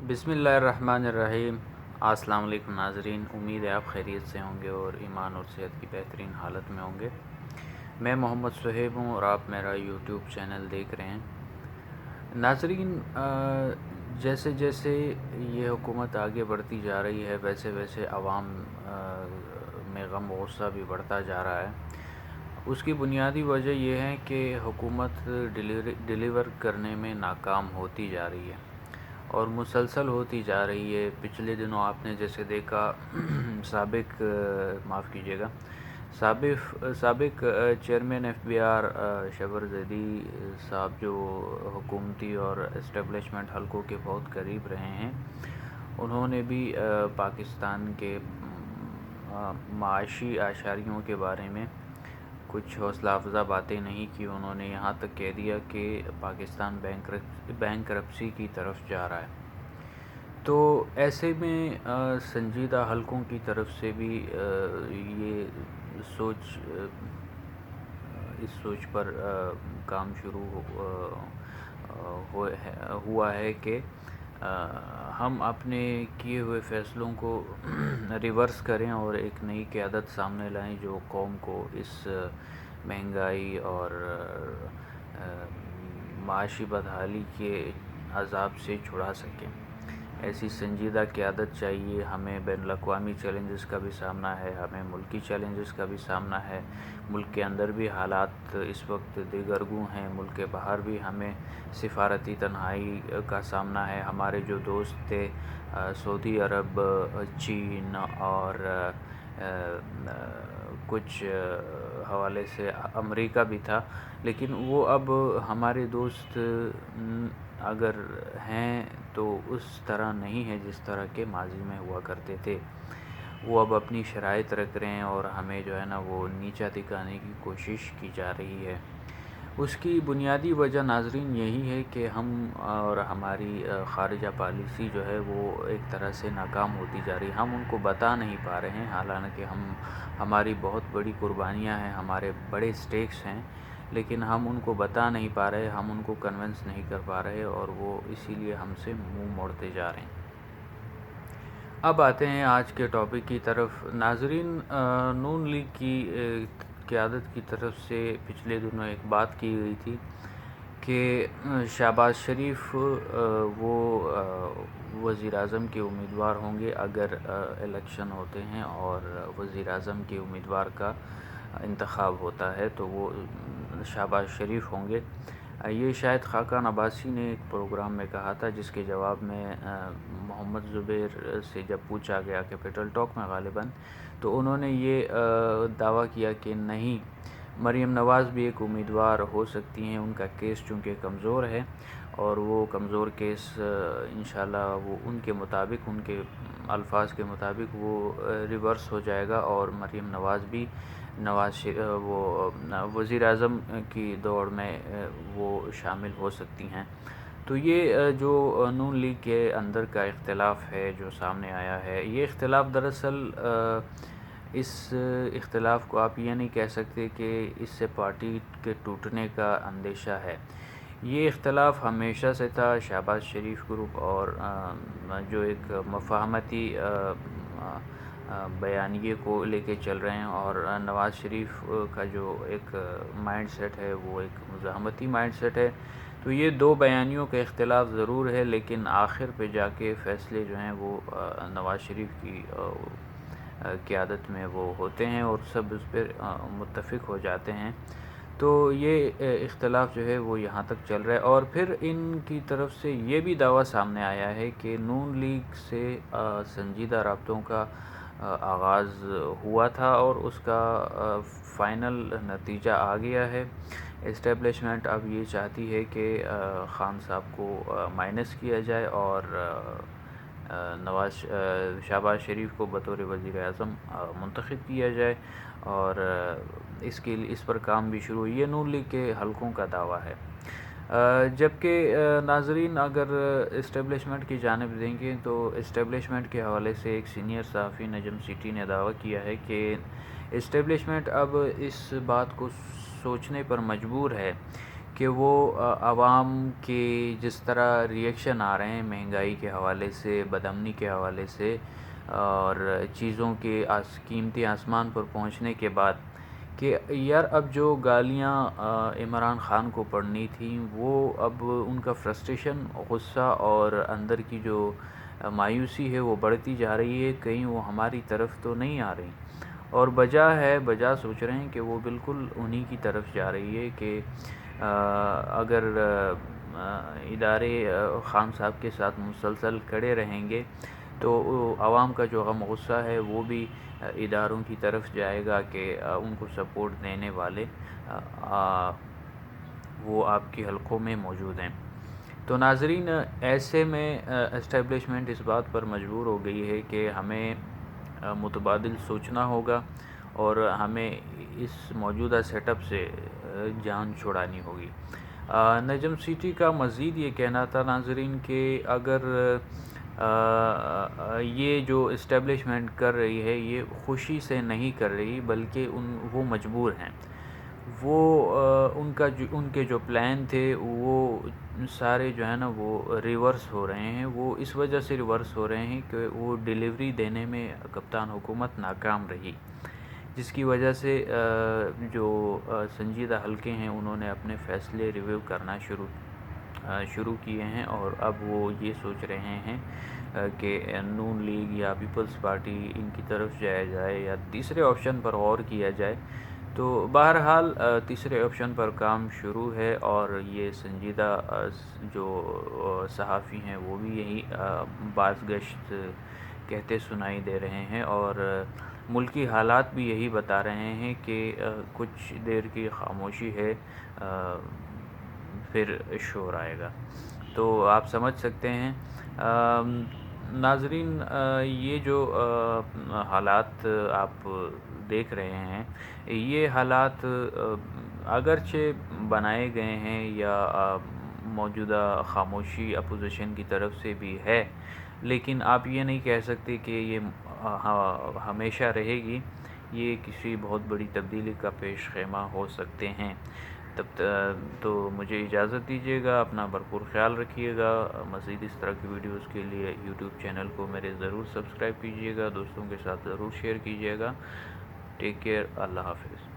بسم اللہ الرحمن الرحیم۔ السلام علیکم ناظرین، امید ہے آپ خیریت سے ہوں گے اور ایمان اور صحت کی بہترین حالت میں ہوں گے۔ میں محمد صہیب ہوں اور آپ میرا یوٹیوب چینل دیکھ رہے ہیں۔ ناظرین، جیسے جیسے یہ حکومت آگے بڑھتی جا رہی ہے ویسے ویسے عوام میں غم و غصہ بھی بڑھتا جا رہا ہے۔ اس کی بنیادی وجہ یہ ہے کہ حکومت ڈیلیور کرنے میں ناکام ہوتی جا رہی ہے اور مسلسل ہوتی جا رہی ہے۔ پچھلے دنوں آپ نے جیسے دیکھا سابق چیئرمین ایف بی آر شبر زیدی صاحب، جو حکومتی اور اسٹیبلشمنٹ حلقوں کے بہت قریب رہے ہیں، انہوں نے بھی پاکستان کے معاشی اشاریوں کے بارے میں کچھ حوصلہ افزا باتیں نہیں کی۔ انہوں نے یہاں تک کہہ دیا کہ پاکستان بینکرپسی کی طرف جا رہا ہے۔ تو ایسے میں سنجیدہ حلقوں کی طرف سے بھی یہ اس سوچ پر کام شروع ہوا ہے کہ ہم اپنے کیے ہوئے فیصلوں کو ریورس کریں اور ایک نئی قیادت سامنے لائیں جو قوم کو اس مہنگائی اور معاشی بدحالی کے عذاب سے چھڑا سکیں۔ ایسی سنجیدہ قیادت چاہیے۔ ہمیں بین الاقوامی چیلنجز کا بھی سامنا ہے، ہمیں ملکی چیلنجز کا بھی سامنا ہے۔ ملک کے اندر بھی حالات اس وقت دیگرگوں ہیں، ملک کے باہر بھی ہمیں سفارتی تنہائی کا سامنا ہے۔ ہمارے جو دوست تھے سعودی عرب، چین اور کچھ حوالے سے امریکہ بھی تھا، لیکن وہ اب ہمارے دوست اگر ہیں تو اس طرح نہیں ہے جس طرح کے ماضی میں ہوا کرتے تھے۔ وہ اب اپنی شرائط رکھ رہے ہیں اور ہمیں جو ہے نا وہ نیچا دکھانے کی کوشش کی جا رہی ہے۔ اس کی بنیادی وجہ ناظرین یہی ہے کہ ہم اور ہماری خارجہ پالیسی جو ہے وہ ایک طرح سے ناکام ہوتی جا رہی ہے۔ ہم ان کو بتا نہیں پا رہے ہیں، حالانکہ ہماری بہت بڑی قربانیاں ہیں، ہمارے بڑے سٹیکس ہیں، لیکن ہم ان کو بتا نہیں پا رہے، ہم ان کو کنونس نہیں کر پا رہے اور وہ اسی لیے ہم سے منہ موڑتے جا رہے ہیں۔ اب آتے ہیں آج کے ٹاپک کی طرف۔ ناظرین، نون لیگ کی قیادت کی طرف سے پچھلے دنوں ایک بات کی گئی تھی کہ شہباز شریف وہ وزیر اعظم کے امیدوار ہوں گے اگر الیکشن ہوتے ہیں اور وزیر اعظم کے امیدوار کا انتخاب ہوتا ہے تو وہ شہباز شریف ہوں گے۔ یہ شاید خاقان عباسی نے ایک پروگرام میں کہا تھا، جس کے جواب میں محمد زبیر سے جب پوچھا گیا کیپٹل ٹاک میں غالباً، تو انہوں نے یہ دعویٰ کیا کہ نہیں، مریم نواز بھی ایک امیدوار ہو سکتی ہیں۔ ان کا کیس چونکہ کمزور ہے اور وہ کمزور کیس انشاءاللہ وہ ان کے مطابق، ان کے الفاظ کے مطابق وہ ریورس ہو جائے گا اور مریم نواز بھی وہ وزیر اعظم کی دوڑ میں وہ شامل ہو سکتی ہیں۔ تو یہ جو نون لیگ کے اندر کا اختلاف ہے جو سامنے آیا ہے، یہ اختلاف دراصل اس اختلاف کو آپ یہ نہیں کہہ سکتے کہ اس سے پارٹی کے ٹوٹنے کا اندیشہ ہے۔ یہ اختلاف ہمیشہ سے تھا۔ شہباز شریف گروپ اور جو ایک مفاہمتی بیانیے کو لے کے چل رہے ہیں اور نواز شریف کا جو ایک مائنڈ سیٹ ہے وہ ایک مزاحمتی مائنڈ سیٹ ہے۔ تو یہ دو بیانیوں کا اختلاف ضرور ہے، لیکن آخر پہ جا کے فیصلے جو ہیں وہ نواز شریف کی قیادت میں وہ ہوتے ہیں اور سب اس پہ متفق ہو جاتے ہیں۔ تو یہ اختلاف جو ہے وہ یہاں تک چل رہا ہے اور پھر ان کی طرف سے یہ بھی دعویٰ سامنے آیا ہے کہ نون لیگ سے سنجیدہ رابطوں کا آغاز ہوا تھا اور اس کا فائنل نتیجہ آ گیا ہے۔ اسٹیبلشمنٹ اب یہ چاہتی ہے کہ خان صاحب کو مائنس کیا جائے اور شہباز شریف کو بطور وزیر اعظم منتخب کیا جائے اور اس پر کام بھی شروع ہوئی ہے۔ نون لیگ کے حلقوں کا دعویٰ ہے۔ جبکہ ناظرین اگر اسٹیبلشمنٹ کی جانب دیں گے تو اسٹیبلشمنٹ کے حوالے سے ایک سینئر صحافی نجم سیٹھی نے دعویٰ کیا ہے کہ اسٹیبلشمنٹ اب اس بات کو سوچنے پر مجبور ہے کہ کہ وہ عوام کے جس طرح ریئیکشن آ رہے ہیں مہنگائی کے حوالے سے، بدامنی کے حوالے سے، اور چیزوں کے قیمتیں آسمان پر پہنچنے کے بعد، کہ یار اب جو گالیاں عمران خان کو پڑنی تھیں وہ اب ان کا فرسٹریشن، غصہ اور اندر کی جو مایوسی ہے وہ بڑھتی جا رہی ہے، کہیں وہ ہماری طرف تو نہیں آ رہی، اور بجا سوچ رہے ہیں کہ وہ بالکل انہی کی طرف جا رہی ہے کہ اگر ادارے خان صاحب کے ساتھ مسلسل کھڑے رہیں گے تو عوام کا جو غم غصہ ہے وہ بھی اداروں کی طرف جائے گا کہ ان کو سپورٹ دینے والے وہ آپ کے حلقوں میں موجود ہیں۔ تو ناظرین، ایسے میں اسٹیبلشمنٹ اس بات پر مجبور ہو گئی ہے کہ ہمیں متبادل سوچنا ہوگا اور ہمیں اس موجودہ سیٹ اپ سے جان چھڑانی ہوگی۔ نجم سیٹھی کا مزید یہ کہنا تھا ناظرین کہ اگر یہ جو اسٹیبلشمنٹ کر رہی ہے یہ خوشی سے نہیں کر رہی بلکہ وہ مجبور ہیں، وہ ان کے جو پلان تھے وہ سارے جو ہے نا وہ ریورس ہو رہے ہیں۔ وہ اس وجہ سے ریورس ہو رہے ہیں کہ وہ ڈیلیوری دینے میں کپتان حکومت ناکام رہی، جس کی وجہ سے جو سنجیدہ حلقے ہیں انہوں نے اپنے فیصلے ریویو کرنا شروع کیے ہیں، اور اب وہ یہ سوچ رہے ہیں کہ نون لیگ یا پیپلز پارٹی ان کی طرف جایا جائے یا تیسرے آپشن پر غور کیا جائے۔ تو بہرحال تیسرے آپشن پر کام شروع ہے، اور یہ سنجیدہ جو صحافی ہیں وہ بھی یہی باز گشت کہتے سنائی دے رہے ہیں، اور ملکی حالات بھی یہی بتا رہے ہیں کہ کچھ دیر کی خاموشی ہے پھر شور آئے گا۔ تو آپ سمجھ سکتے ہیں ناظرین، یہ جو حالات آپ دیکھ رہے ہیں یہ حالات اگرچہ بنائے گئے ہیں یا موجودہ خاموشی اپوزیشن کی طرف سے بھی ہے، لیکن آپ یہ نہیں کہہ سکتے کہ یہ ہمیشہ رہے گی، یہ کسی بہت بڑی تبدیلی کا پیش خیمہ ہو سکتے ہیں۔ تو مجھے اجازت دیجیے گا، اپنا بھرپور خیال رکھیے گا۔ مزید اس طرح کی ویڈیوز کے لیے یوٹیوب چینل کو میرے ضرور سبسکرائب کیجیے گا، دوستوں کے ساتھ ضرور شیئر کیجیے گا۔ ٹیک کیئر، اللہ حافظ۔